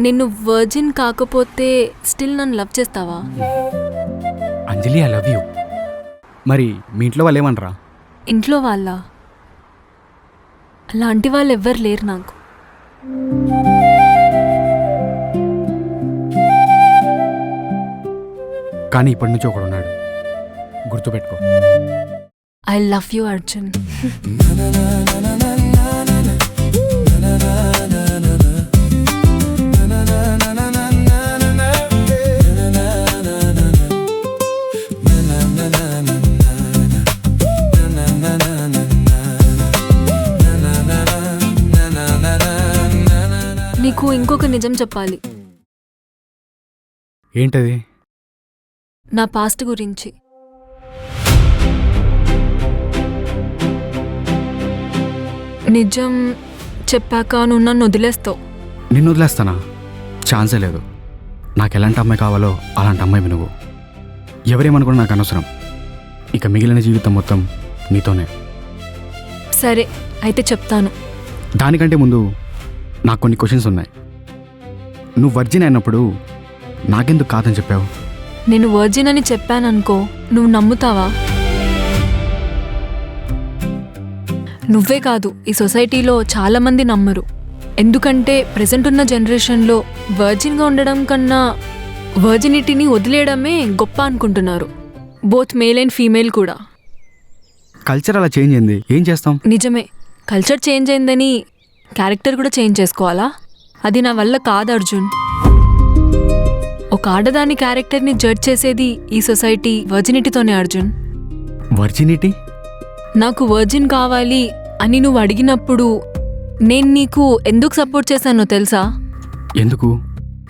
నిన్ను వర్జిన్ కాకపోతే స్టిల్ నన్ను లవ్ చేస్తావా? అంజలి, ఐ లవ్ యూ. మరి మీ ఇంట్లో వాళ్ళు ఏమనరా? ఇంట్లో వాళ్ళ అలాంటి వాళ్ళు ఎవ్వరు లేరు నాకు. కానీ ఇప్పటి నుంచి ఒకడున్నాడు, గుర్తుపెట్టుకో. I love you Arjun. నీకు ఇంకొక నిజం చెప్పాలి. ఏంటది? నా పాస్ట్ గురించి. నిజం చెప్పాక నువ్వు నన్ను వదిలేస్తావు. నిన్ను వదిలేస్తానా? ఛాన్సే లేదు. నాకు ఎలాంటి అమ్మాయి కావాలో అలాంటి అమ్మాయి నువ్వు. ఎవరేమనుకున్నా నాకు అనవసరం. ఇక మిగిలిన జీవితం మొత్తం నీతోనే. సరే అయితే చెప్తాను. దానికంటే ముందు నాకు కొన్ని క్వశ్చన్స్ ఉన్నాయి. నువ్వు వర్జిన్ అయినప్పుడు నాకెందుకు కాదని చెప్పావు? నేను వర్జిన్ అని చెప్పాననుకో, నువ్వు నమ్ముతావా? నువ్వే కాదు, ఈ సొసైటీలో చాలామంది నమ్మరు. ఎందుకంటే ప్రెజెంట్ ఉన్న జనరేషన్లో వర్జిన్గా ఉండడం కన్నా వర్జినిటీని వదిలేయడమే గొప్ప అనుకుంటున్నారు. బోత్ మేల్ అండ్ ఫీమేల్ కూడా. కల్చర్ అలా చేంజ్ అయింది, ఏం చేస్తాం? నిజమే, కల్చర్ చేంజ్ అయిందని క్యారెక్టర్ కూడా చేంజ్ చేసుకోవాలా? అది నా వల్ల కాదు అర్జున్. ఒక ఆడదాని క్యారెక్టర్ని జడ్జ్ చేసేది ఈ సొసైటీ వర్జినిటీతోనే అర్జున్. వర్జినిటీ? నాకు వర్జిన్ కావాలి అని నువ్వు అడిగినప్పుడు నేను నీకు ఎందుకు సపోర్ట్ చేశానో తెలుసా? ఎందుకు?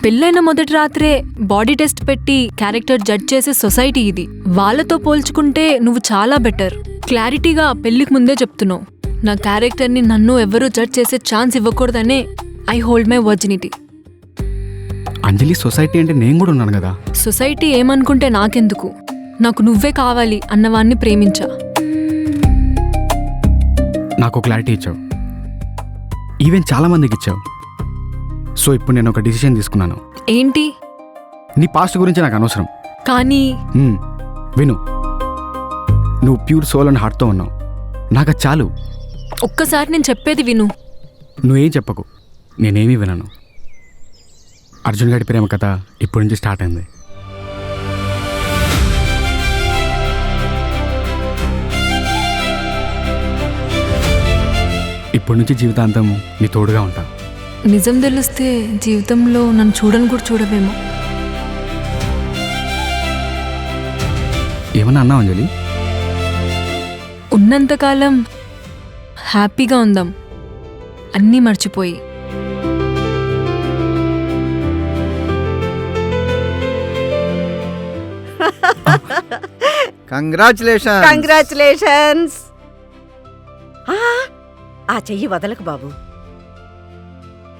పెళ్ళైన మొదటి రాత్రే బాడీ టెస్ట్ పెట్టి క్యారెక్టర్ జడ్జ్ చేసే సొసైటీ ఇది. వాళ్ళతో పోల్చుకుంటే నువ్వు చాలా బెటర్. క్లారిటీగా పెళ్లికి ముందే చెప్తున్నావు. నా క్యారెక్టర్ని నన్ను ఎవరూ జడ్జ్ చేసే ఛాన్స్ ఇవ్వకూడదనే I hold my virginity. Anjali, society అంటే నేను కూడా ఉన్నాను కదా. సొసైటీ ఏమనుకుంటే నాకెందుకు? నాకు నువ్వే కావాలి అన్నవాన్ని ప్రేమించా. నాకు క్లారిటీ ఇచ్చావు, ఈవెన్ చాలా మందికి ఇచ్చావు. సో ఇప్పుడు నేను ఒక డిసిషన్ తీసుకున్నాను. ఏంటి? నీ పాస్ట్ గురించి నాకు అనవసరం. కానీ విను, నువ్వు ప్యూర్ సోల్ అండ్ హార్ట్తో ఉన్నావు. నాకు అది చాలు. ఒక్కసారి నేను చెప్పేది విను. నువ్వేం చెప్పకు, నేనేమీ వినను. అర్జున్ గారి ప్రేమ కథ ఇప్పటి నుంచి స్టార్ట్ అయింది. ఇప్పటి నుంచి జీవితాంతం నీ తోడుగా ఉంటా. నిజం తెలిస్తే జీవితంలో నన్ను చూడని కూడా చూడవేమో. ఏమన్నా అన్నావు అంజలి? ఉన్నంతకాలం హ్యాపీగా ఉందాం, అన్నీ మర్చిపోయి. కంగ్రాచులేషన్స్. ఆ చెయ్యి వదలకు బాబు.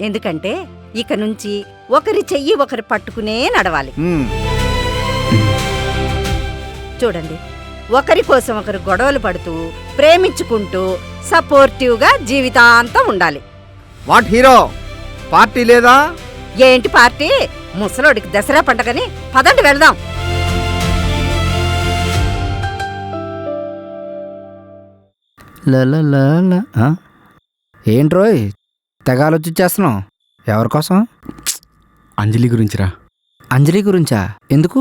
ఎందుకంటే ఇక నుంచి ఒకరి చెయ్యి ఒకరు పట్టుకునే నడవాలి. చూడండి, ఒకరి కోసం ఒకరు గొడవలు పడుతూ ప్రేమించుకుంటూ సపోర్టివ్గా జీవితాంతం ఉండాలి. వాట్ హీరో, పార్టీ లేదా? ఏంటి పార్టీ? ముసలోడికి దసరా పండగని. పదండి వెళ్దాం. ఏంట్రోయ్ తెగ ఆలోచించేస్తున్నావు? ఎవరికోసం? అంజలి గురించిరా. అంజలి గురించా? ఎందుకు?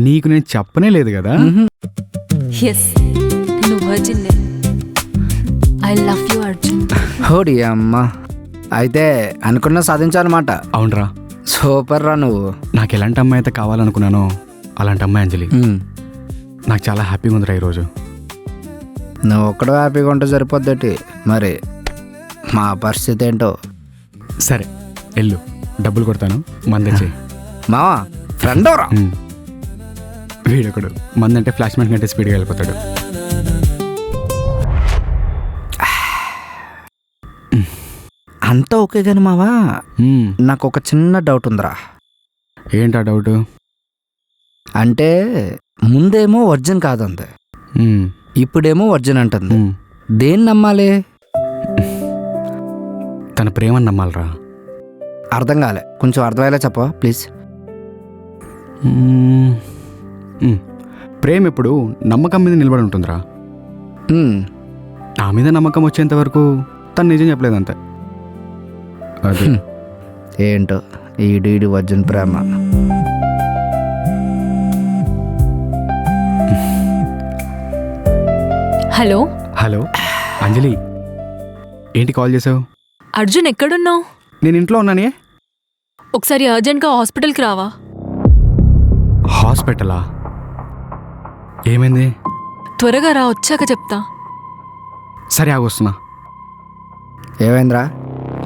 నీకు నేను చెప్పనే లేదు కదా. ఎస్, నేను virgin. I love you Arjun. హోడి అమ్మ, అయితే అనుకున్నా సాధించాలన్నమాట. అవునరా, సూపర్ రా నువ్వు. నాకు ఎలాంటి అమ్మాయి అయితే కావాలనుకున్నానో అలాంటి అమ్మాయి అంజలి. నాకు చాలా హ్యాపీగా ఉందిరా ఈరోజు. నువ్వు ఒక్కడో హ్యాపీగా ఉంటే సరిపోద్దటి, మరి మా పరిస్థితి ఏంటో. సరే వెళ్ళు, డబ్బులు కొడతాను, మందే. మావా ఫ్రెండ్ ఎవరా? వీడొకడు మందంటే ఫ్లాష్ మ్యాన్ కంటే స్పీడ్గా వెళ్ళిపోతాడు. అంతా ఓకే కానీ మావా, నాకు ఒక చిన్న డౌట్ ఉందిరా. ఏంటా డౌట్? అంటే ముందేమో వర్జిన్ కాదంది, ఇప్పుడేమో వర్జిన్ అంటుంది. దేన్ని నమ్మాలి? తన ప్రేమను నమ్మాలరా. అర్థం కాలే, కొంచెం అర్థమయ్యేలా చెప్పవా ప్లీజ్? ప్రేమ ఎప్పుడు నమ్మకం మీద నిలబడి ఉంటుందిరా. నా మీద నమ్మకం వచ్చేంత వరకు తను నిజం చెప్పలేదు అంతే. అది ఏంటో ఈడు వర్జన్ ప్రేమ. హలో హలో అంజలి, ఏంటి కాల్ చేసావు? అర్జున్ ఎక్కడున్నావు? నేను ఇంట్లో ఉన్నానే. ఒకసారి అర్జెంట్గా హాస్పిటల్కి రావా? హాస్పిటలా? ఏమైంది? త్వరగా రా, వచ్చాక చెప్తా. సరే ఆగొస్తున్నా. ఏమైందిరా?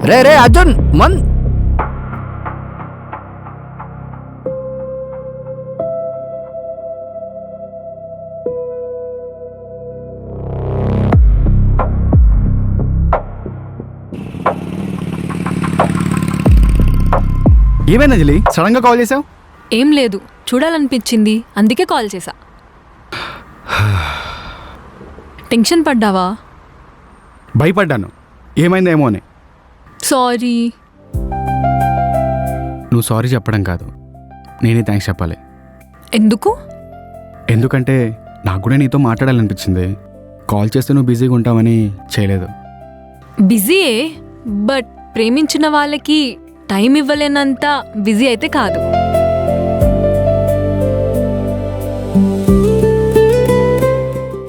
రే అర్జున్ ఏమైంది అంజలి, సడన్గా కాల్ చేసావు? ఏం లేదు, చూడాలనిపించింది అందుకే కాల్ చేశా. టెన్షన్ పడ్డావా? భయపడ్డాను, ఏమైందేమో అని. సారీ. నువ్వు సారీ చెప్పడం కాదు, నేనే థ్యాంక్స్ చెప్పాలి. ఎందుకు? ఎందుకంటే నాకు కూడా నీతో మాట్లాడాలనిపించింది. కాల్ చేస్తే నువ్వు బిజీగా ఉంటావని చేయలేదు. బిజీయే, బట్ ప్రేమించిన వాళ్ళకి టైం ఇవ్వలేనంత బిజీ అయితే కాదు.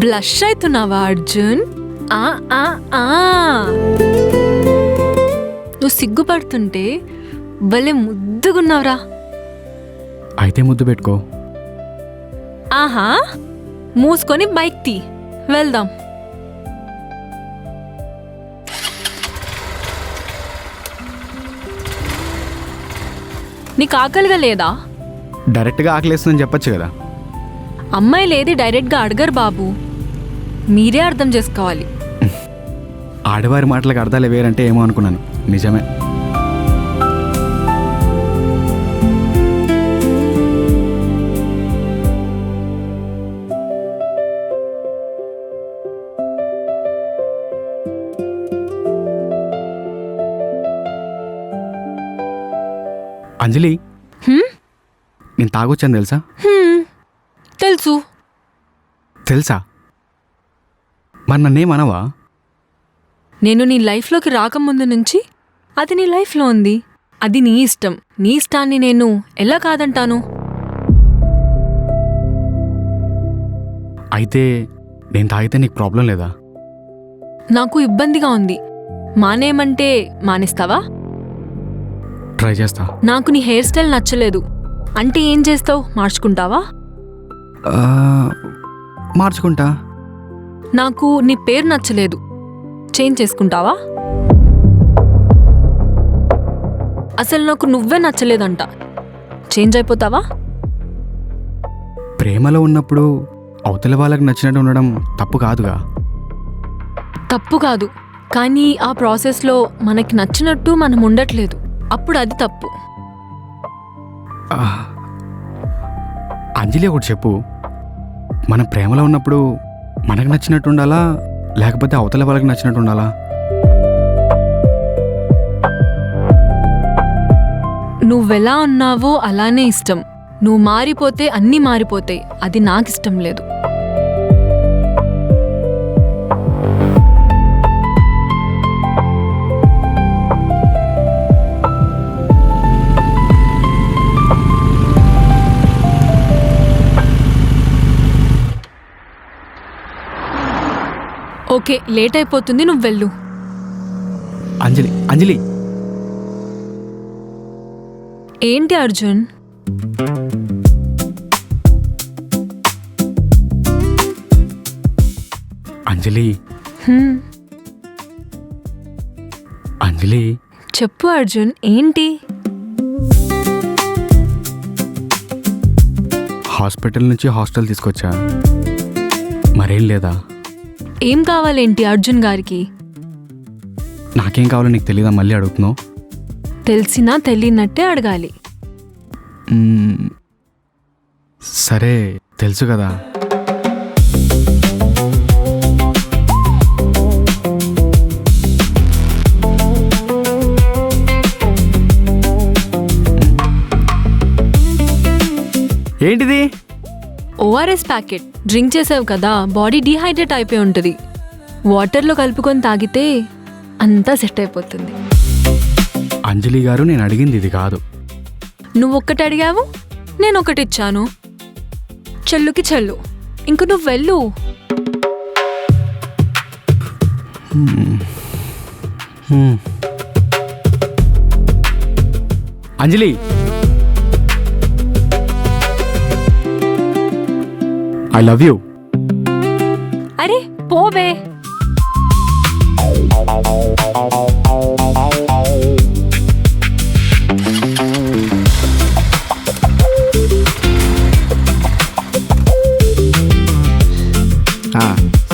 బ్లష్ అవుతున్నావా అర్జున్? నువ్వు సిగ్గుపడుతుంటే భలే ముద్దుగున్నావురా. అయితే ముద్దు పెట్టుకో. ఆహా, మూసుకొని బైక్ తీ, వెళ్దాం. నీకు ఆకలిగా లేదా? డైరెక్ట్గా ఆకలేస్తుందని చెప్పొచ్చు కదా. అమ్మాయిలు ఏది డైరెక్ట్గా అడగరు బాబు, మీరే అర్థం చేసుకోవాలి. ఆడవారి మాటలకు అర్థాలు వేరంటే ఏమో అనుకున్నాను. నిజమే. అంజలి, నేను తాగొచ్చాను తెలుసా? తెలుసు. తెలుసా? మరి నన్నేమనవా? నేను నీ లైఫ్లోకి రాకముందు నుంచి అది నీ లైఫ్లో ఉంది. అది నీ ఇష్టం. నీ ఇష్టాన్ని నేను ఎలా కాదంటాను? అయితే నేను తాగితే నీకు ప్రాబ్లం లేదా? నాకు ఇబ్బందిగా ఉంది. మానేయమంటే మానేస్తావా? ట్రై చేస్తా. నాకు నీ హెయిర్ స్టైల్ నచ్చలేదు అంటే ఏం చేస్తావు? మార్చుకుంటావా? మార్చుకుంటా. నాకు నీ పేరు నచ్చలేదు, చేంజ్ చేసుకుంటావా? అసలు నాకు నువ్వే నచ్చలేదంట, చేంజ్ అయిపోతావా? ప్రేమలో ఉన్నప్పుడు అవతల వాళ్ళకి నచ్చినట్టు ఉండడం తప్పు కాదుగా. తప్పు కాదు, కానీ ఆ ప్రాసెస్లో మనకి నచ్చినట్టు మనం ఉండట్లేదు, అప్పుడు అది తప్పు. అంజలి ఒకటి చెప్పు, మనం ప్రేమలో ఉన్నప్పుడు మనకు నచ్చినట్టు ఉండాలా లేకపోతే అవతల వాళ్ళకి నచ్చినట్టు ఉండాలా? నువ్వెలా ఉన్నావో అలానే ఇష్టం. నువ్వు మారిపోతే అన్నీ మారిపోతాయి, అది నాకిష్టం లేదు. ఓకే, లేట్ అయిపోతుంది, నువ్వు వెళ్ళు. అంజలి, అంజలి. ఏంటి అర్జున్? అంజలి, హ్మ్, అంజలి. చెప్పు అర్జున్, ఏంటి? హాస్పిటల్ నుంచి హాస్టల్ తీసుకొచ్చా, మరేం లేదా? ఏం కావాలేంటి అర్జున్ గారికి? నాకేం కావాలో నీకు తెలీదా? మళ్ళీ అడుగుతున్నావు. తెలిసినా తెలియనట్టే అడగాలి. సరే, తెలుసు కదా. ఓఆర్ఎస్ ప్యాకెట్ డ్రింక్ చేసావు కదా, బాడీ డీహైడ్రేట్ అయిపోయి ఉంటుంది. వాటర్లో కలుపుకొని తాగితే అంతా సెట్ అయిపోతుంది. అంజలి గారు, నేను అడిగింది ఇది కాదు. నువ్వొక్కటి అడిగావు, నేను ఒకటి ఇచ్చాను. చెల్లుకి చెల్లు, ఇంక నువ్వు వెళ్ళు. అంజలి, ఐ లవ్ యూ. అరే పోవే.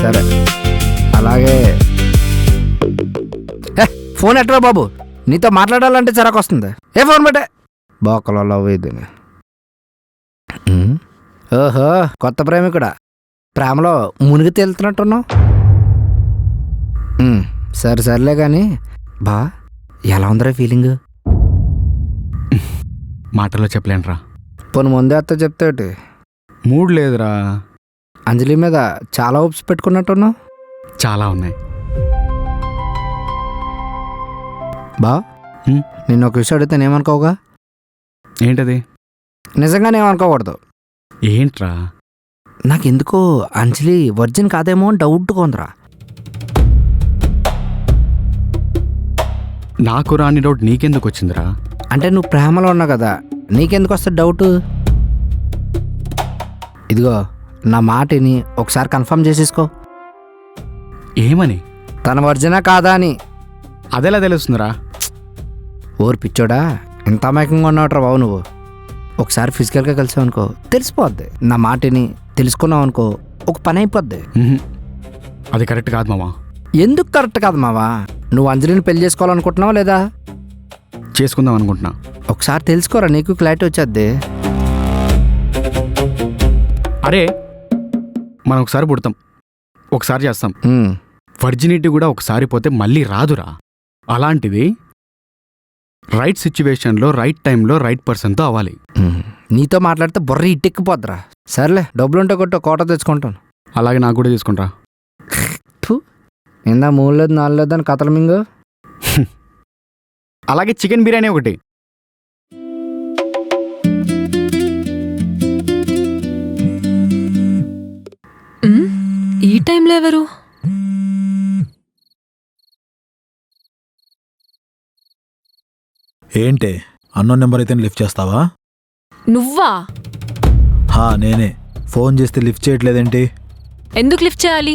సరే అలాగే. ఫోన్ ఎట్రా బాబు, నీతో మాట్లాడాలంటే చిరాకు వస్తుంది. ఏ ఫోన్ పెట్టే. బోకలో లవ్ ఇది. ఓహో, కొత్త ప్రేమికుడా? ప్రేమలో మునిగి తేలుతున్నట్టున్నావు. సరే సర్లే కానీ బా, ఎలా ఉందిరా ఫీలింగ్? మాటల్లో చెప్పలేనురా. పోను ముందే అత్త చెప్తాటి. మూడ్ లేదురా. అంజలి మీద చాలా హోప్స్ పెట్టుకున్నట్టున్నావు. చాలా ఉన్నాయి. బా, నిన్న ఒక విషయం అడిగితే ఏమనుకోవుగా? ఏంటది? నిజంగానే ఏమనుకోకూడదు. ఏంట్రా? నాకెందుకో అంజలి వర్జిన్ కాదేమో అని డౌట్గా ఉందిరా. నాకు రాని డౌట్ నీకెందుకు వచ్చిందిరా? అంటే నువ్వు ప్రేమలో ఉన్నావు కదా, నీకెందుకు వస్తుంది డౌట్? ఇదిగో నా మాటిని ఒకసారి కన్ఫర్మ్ చేసేసుకో. ఏమని? తన వర్జినా కాదా అని. అదెలా తెలుస్తుందిరా? ఓరు పిచ్చోడా, ఇంత అమాయకంగా ఉన్నావుట్రా బాబు నువ్వు. ఒకసారి ఫిజికల్గా కలిసావు అనుకో తెలిసిపోద్ది. నా మాటిని తెలుసుకున్నావు అనుకో ఒక పని అయిపోద్ది. అది కరెక్ట్ కాదు మావా. ఎందుకు కరెక్ట్ కాదు మావా? నువ్వు అంజలిని పెళ్లి చేసుకోవాలనుకుంటున్నావా లేదా? చేసుకుందాం అనుకుంటున్నా. ఒకసారి తెలుసుకోరా, నీకు క్లారిటీ వచ్చేద్ది. అరే, మనం ఒకసారి పుడతాం, ఒకసారి చేస్తాం. వర్జినిటీ కూడా ఒకసారి పోతే మళ్ళీ రాదురా. అలాంటిది రైట్ సిచ్యువేషన్లో రైట్ టైంలో రైట్ పర్సన్తో అవ్వాలి. నీతో మాట్లాడితే బుర్ర ఇట్టెక్కిపోద్దురా. సర్లే, డబ్బులుంటే కొట్టు, కోట తెచ్చుకుంటాను. అలాగే నాకు కూడా తీసుకుంటా. ఇందా మూడు లేదు నాలుగు లేదు అని కథలు మింగు. అలాగే చికెన్ బిర్యానీ ఒకటి. ఈ టైంలో ఎవరు? ఏంటే అన్నోన్ నెంబర్ అయితే లిఫ్ట్ చేస్తావా? నువ్వా? హా, నేనే. ఫోన్ చేస్తే లిఫ్ట్ చేయట్లేదేంటి? ఎందుకు లిఫ్ట్ చేయాలి?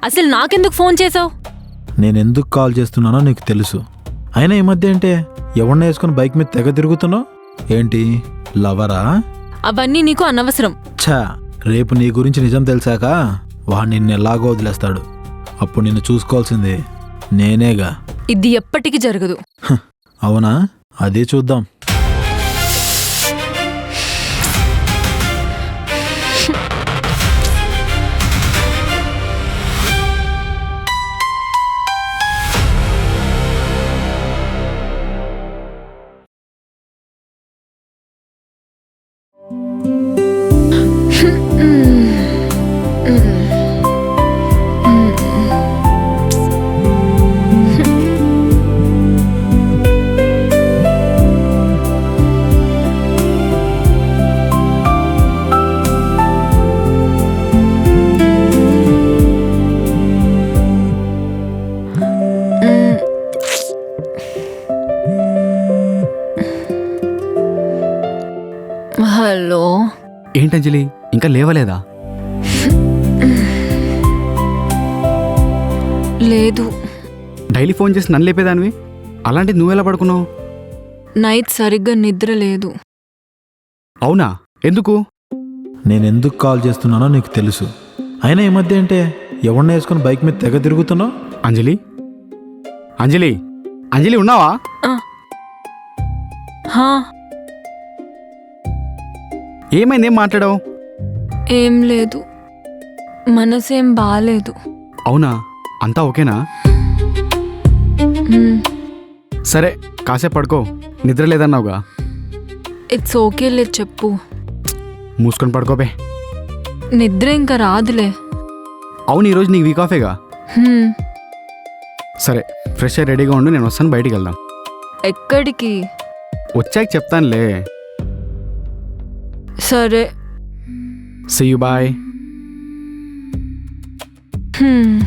అసలు నాకెందుకు ఫోన్ చేసావు? నేను ఎందుకు కాల్ చేస్తున్నానో నీకు తెలుసు. అయినా ఈ మధ్య ఏంటే ఎవరిన వేసుకుని బైక్ మీద తెగ తిరుగుతున్నావు? ఏంటి లవరా? అవన్నీ నీకు అనవసరం. ఛా, రేపు నీ గురించి నిజం తెలిసాక వాడు నిన్ను ఎలాగో వదిలేస్తాడు. అప్పుడు నిన్ను చూసుకోవాల్సింది నేనేగా. ఇది ఎప్పటికీ జరగదు. అవునా? అదే చూద్దాం. హలో. ఏంటంజలి, ఇంకా లేవలేదా? లేదు. డైలీ ఫోన్ చేసి నన్ను లేపేదానివి, అలాంటిది నువ్వెలా పడుకున్నావు? నైట్ సరిగ్గా నిద్ర లేదు. అవునా? ఎందుకు? నేనెందుకు కాల్ చేస్తున్నానో నీకు తెలుసు. అయినా ఈ మధ్య ఏంటే ఎవరిన వేసుకుని బైక్ మీద తెగ తిరుగుతున్నావు? అంజలి, అంజలి, అంజలి ఉన్నావా? ఏమైంది? ఏం మాట్లాడావు? ఏం లేదు, మనసేం బాలేదు. అవునా? అంతా ఓకేనా? సరే, కాసేపు పడుకో, నిద్ర లేదన్నావుగా. ఇట్స్ ఓకే, లేదు చెప్పు. మూసుకొని పడుకోబే. నిద్ర ఇంకా రాదులే. అవును, ఈరోజు నీకు వీక్ ఆఫేగా. హ్మ్. సరే, ఫ్రెష్ అయ్యి రెడీగా ఉండు, నేను వస్తాను, బయటికి వెళ్దాం. ఎక్కడికి? వచ్చాక చెప్తానులే. సరే. See you, bye. హ్మ్.